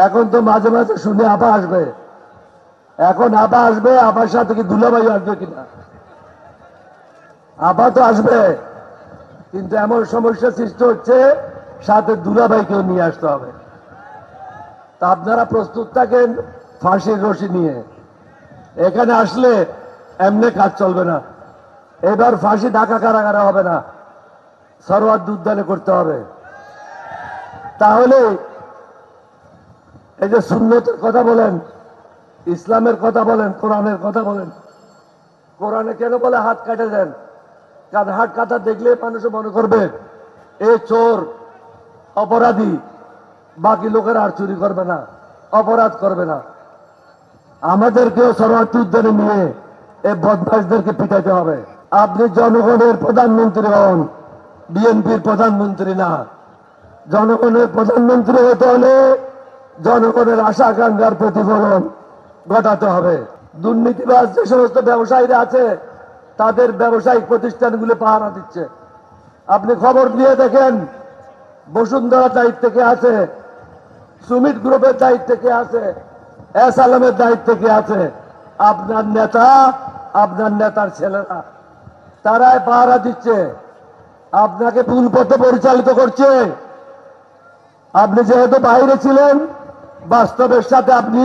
এখন তো মাঝে মাঝে শুনে আপা আসবে, এখন আপা আসবে, আপার সাথে কি দুলাভাই আসবে কিনা? আপা তো আসবে, কিন্তু এমন সমস্যা সৃষ্টি হচ্ছে সাথে দুলাভাইকেও নিয়ে আসতে হবে। তা আপনারা প্রস্তুত থাকেন ফাঁসির রশি নিয়ে। এখানে আসলে এমনি কাজ চলবে না। এবার ফাঁসি ঢাকা কারাগারে হবে না, সরওয়ার উদ্যানে করতে হবে। তাহলে এই যে সুন্নতের কথা বলেন, ইসলামের কথা বলেন, কোরআনের কথা বলেন। কোরআনে কেন বলে হাত কাটে দেন? কারণ হাত কাটা দেখলে মানুষ মনে করবে এ চোর, অপরাধী, বাকি লোকেরা আর চুরি করবে না, অপরাধ করবে না। আমাদেরকেও সরওয়ার উদ্যানে নিয়ে এই বদমাইশদেরকে পিটাইতে হবে। আপনি জনগণের প্রধানমন্ত্রী হন, বিএনপির প্রধানমন্ত্রী না। জনগণের প্রধানমন্ত্রী হতে হলে জনগণের আশা আকাঙ্ক্ষার প্রতিফলন ঘটাতে হবে। দুর্নীতিবাজ যে সমস্ত ব্যবসায়ীরা আছে তাদের ব্যবসায়িক প্রতিষ্ঠানগুলো পাহারা দিচ্ছে। আপনি খবর নিয়ে দেখেন, বসুন্ধরা দায়িত্বে কে আছে, সুমিত গ্রুপের দায়িত্বে কে আছে, এস আলমের দায়িত্বে কে আছে? আপনার নেতা, আপনার নেতার ছেলেরা, তারাই পাহারা দিচ্ছে, আপনাকে ভুল পথে পরিচালিত করছে। আপনি যেহেতু বাইরে ছিলেন, বাস্তবের সাথে আপনি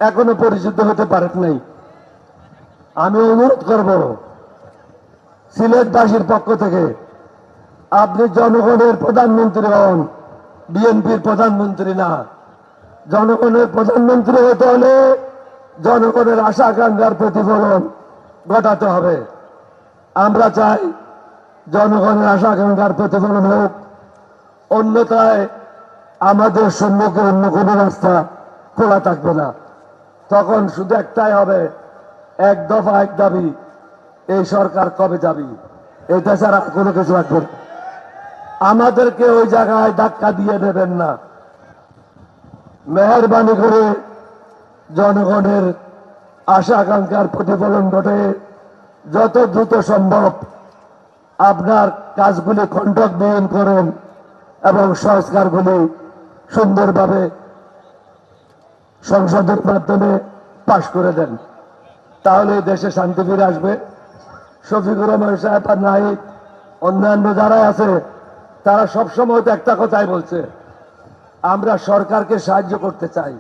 এখনো পরিচিত হতে পারেন নাই। আমি অনুরোধ করব সিলেটবাসীর পক্ষ থেকে, আপনি জনগণের প্রধানমন্ত্রী হন, বিএনপির প্রধানমন্ত্রী না। জনগণের প্রধানমন্ত্রী হতে হলে জনগণের আশা আকাঙ্ক্ষার প্রতিফলন ঘটাতে হবে। আমরা চাই জনগণের আশা আকাঙ্ক্ষার প্রতিফলন হোক, অন্যথায় আমাদের সম্মুখে অন্য কোনো রাস্তা খোলা থাকবে না। তখন শুধু একটাই হবে, এক দফা এক দাবি, এই সরকার কবে যাবি, এটা ছাড়া কোনো কিছু রাখবে না। আমাদেরকে ওই জায়গায় ধাক্কা দিয়ে দেবেন না। মেহরবানি করে জনগণের আশা আকাঙ্ক্ষার প্রতিফলন ঘটে যত দ্রুত সম্ভব আপনার কাজগুলি কন্ট্রাক্টবিহীন করেন এবং সংস্কারগুলি সুন্দরভাবে সংসদের মাধ্যমে পাশ করে দেন। তাহলে দেশে শান্তি ফিরে আসবে। শফিকুর রহমান সাহেব আর নাহিদ, অন্যান্য যারা আছে, তারা সবসময় তো একটা কথাই বলছে, আমরা সরকারকে সাহায্য করতে চাই।